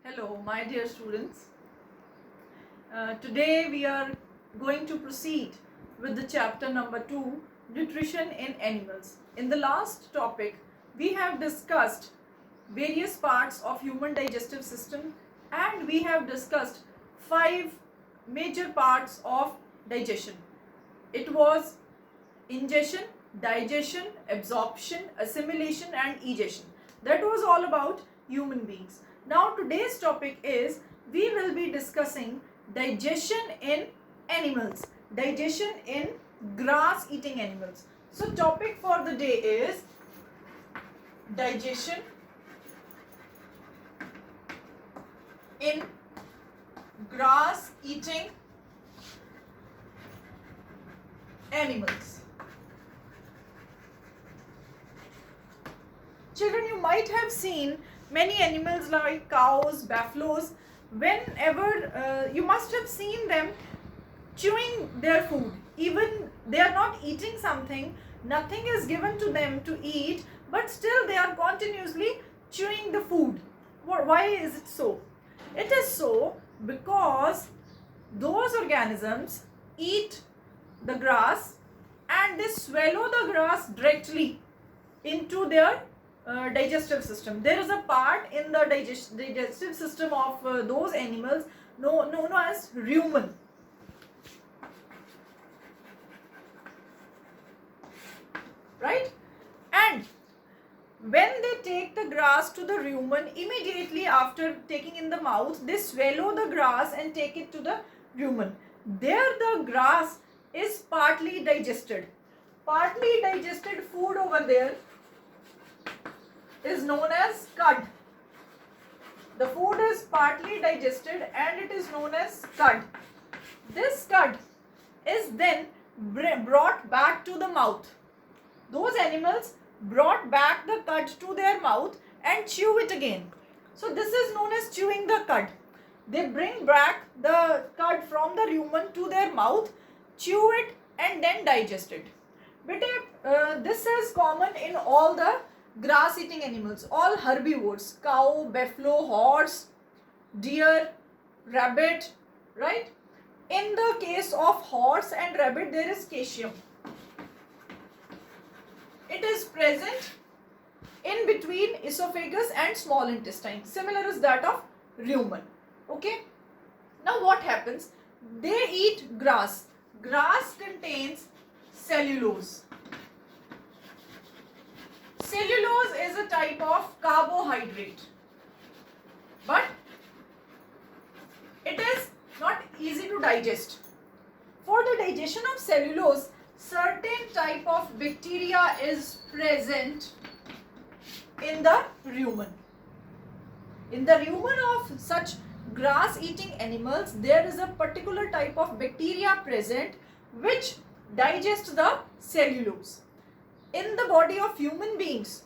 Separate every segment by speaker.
Speaker 1: Hello, my dear students. Today we are going to proceed with the chapter number 2, Nutrition in Animals. In the last topic, we have discussed various parts of human digestive system and we have discussed 5 major parts of digestion. It was ingestion, digestion, absorption, assimilation and egestion. That was all about human beings. Now today's topic is we will be discussing digestion in animals, digestion in grass eating animals. So topic for the day is digestion in grass eating animals. Children, you might have seen many animals like cows, buffaloes. Whenever you must have seen them chewing their food. Even they are not eating something, nothing is given to them to eat, but still they are continuously chewing the food. Why is it so? It is so because those organisms eat the grass and they swallow the grass directly into their digestive system. There is a part in the digestive system of those animals known as rumen. Right? And when they take the grass to the rumen, immediately after taking in the mouth, they swallow the grass and take it to the rumen. There the grass is partly digested. Partly digested food over there is known as cud. The food is partly digested and it is known as cud. This cud is then brought back to the mouth. Those animals brought back the cud to their mouth and chew it again. So this is known as chewing the cud. They bring back the cud from the rumen to their mouth, chew it and then digest it. But this is common in all the grass eating animals, all herbivores, cow, buffalo, horse, deer, rabbit, right? In the case of horse and rabbit, there is caesium. It is present in between esophagus and small intestine. Similar is that of rumen. Okay. Now what happens? They eat grass. Grass contains cellulose. Cellulose is a type of carbohydrate, but it is not easy to digest. For the digestion of cellulose, certain type of bacteria is present in the rumen. In the rumen of such grass eating animals, there is a particular type of bacteria present which digests the cellulose. In the body of human beings,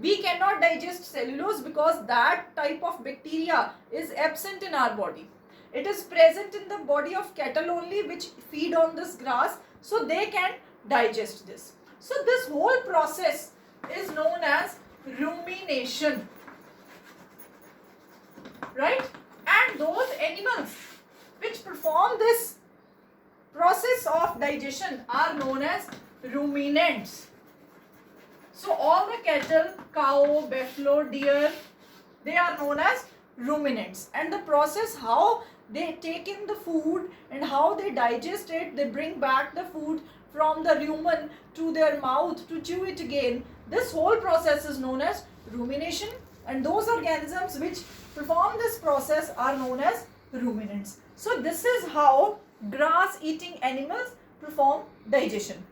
Speaker 1: we cannot digest cellulose because that type of bacteria is absent in our body. It is present in the body of cattle only, which feed on this grass, so they can digest this. So this whole process is known as rumination, right? And those animals which perform this process of digestion are known as ruminants. So all the cattle, cow, buffalo, deer, they are known as ruminants. And the process how they take in the food and how they digest it, they bring back the food from the rumen to their mouth to chew it again. This whole process is known as rumination, and those organisms which perform this process are known as ruminants. So this is how grass eating animals perform digestion.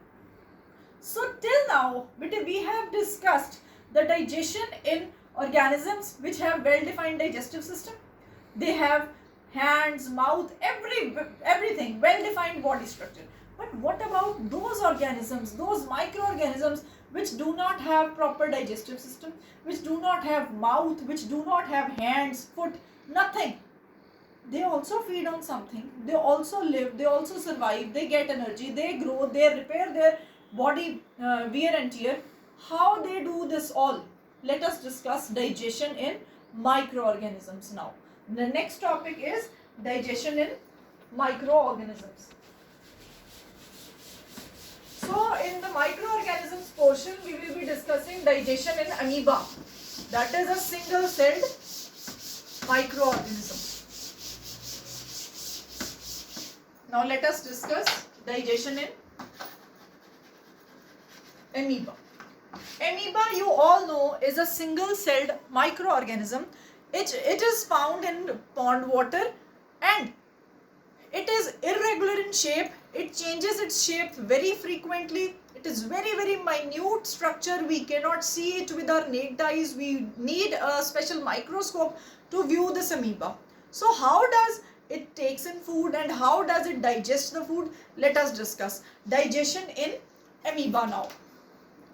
Speaker 1: So till now, we have discussed the digestion in organisms which have well-defined digestive system. They have hands, mouth, everything, well-defined body structure. But what about those organisms, those microorganisms which do not have proper digestive system, which do not have mouth, which do not have hands, foot, nothing? They also feed on something. They also live, they also survive, they get energy, they grow, they repair their body wear and tear. How they do this all? Let us discuss digestion in microorganisms now. The next topic is digestion in microorganisms. So in the microorganisms portion, we will be discussing digestion in amoeba. That is a single-celled microorganism. Now let us discuss digestion in amoeba. Amoeba, you all know, is a single-celled microorganism. It is found in pond water and it is irregular in shape. It changes its shape very frequently. It is very minute structure. We cannot see it with our naked eyes. We need a special microscope to view this amoeba. So how does it takes in food and how does it digest the food? Let us discuss digestion in amoeba now.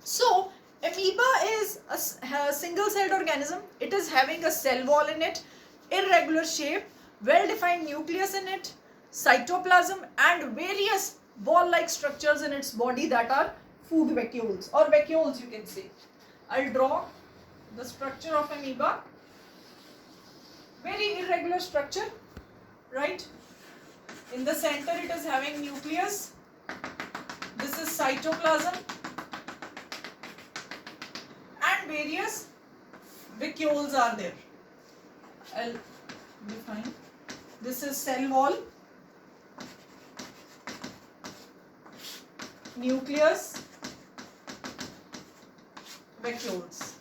Speaker 1: So amoeba is a single-celled organism. It is having a cell wall in it, irregular shape, well-defined nucleus in it, cytoplasm and various ball-like structures in its body that are food vacuoles or vacuoles, you can say. I'll draw the structure of amoeba. Very irregular structure, right? In the center it is having nucleus. This is cytoplasm and various vacuoles are there. I'll define. This is cell wall, nucleus, vacuoles.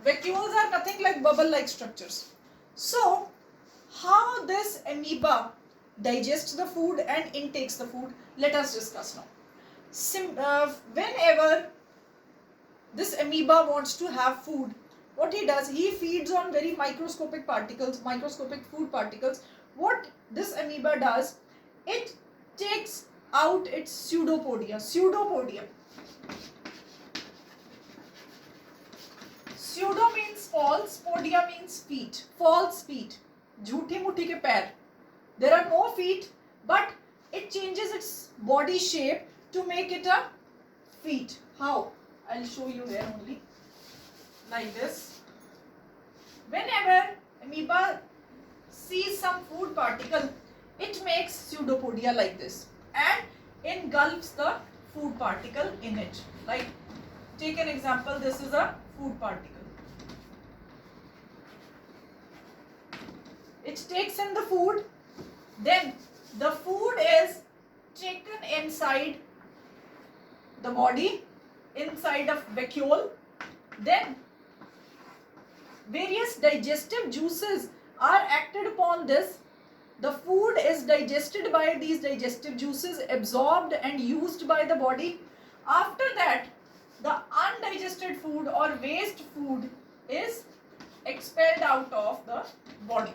Speaker 1: Vacuoles are nothing like bubble-like structures. So, how this amoeba digests the food and intakes the food, let us discuss now. Whenever this amoeba wants to have food, what he does, he feeds on very microscopic particles, microscopic food particles. What this amoeba does, it takes out its pseudopodia. Pseudo means false, podia means feet, false feet, jhoothi muthi ke pair. There are no feet, but it changes its body shape to make it a feet. How? I'll show you there only. Like this. Whenever amoeba sees some food particle, it makes pseudopodia like this and engulfs the food particle in it. Like, take an example, this is a food particle. It takes in the food, then the food is taken inside the body, inside of vacuole. Then various digestive juices are acted upon this. The food is digested by these digestive juices, absorbed and used by the body. After that, the undigested food or waste food is expelled out of the body.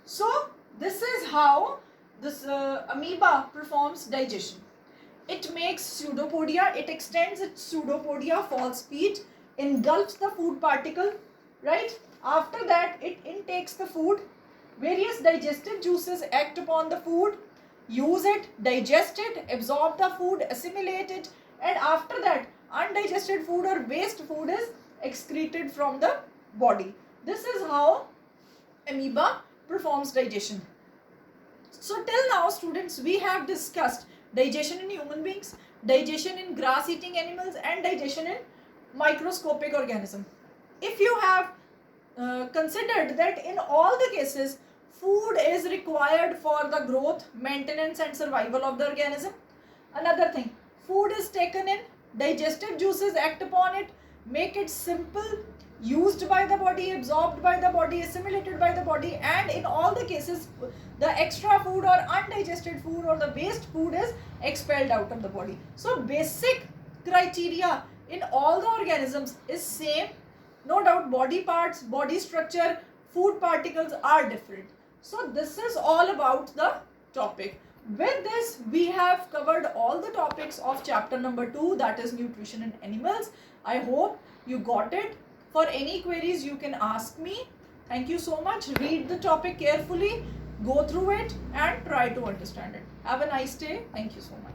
Speaker 1: So this is how this amoeba performs digestion. It makes pseudopodia, it extends its pseudopodia, false feet, engulfs the food particle, right? After that, it intakes the food. Various digestive juices act upon the food, use it, digest it, absorb the food, assimilate it, and after that, undigested food or waste food is excreted from the body. This is how amoeba performs digestion. So till now, students, we have discussed digestion in human beings, digestion in grass-eating animals, and digestion in microscopic organisms. If you have considered that in all the cases, food is required for the growth, maintenance, and survival of the organism. Another thing, food is taken in, digestive juices act upon it, make it simple, used by the body, absorbed by the body, assimilated by the body, and in all the cases, the extra food or undigested food or the waste food is expelled out of the body. So basic criteria in all the organisms is same. No doubt body parts, body structure, food particles are different. So this is all about the topic. With this, we have covered all the topics of chapter number 2, that is nutrition in animals. I hope you got it. For any queries, you can ask me. Thank you so much. Read the topic carefully, go through it and try to understand it. Have a nice day. Thank you so much.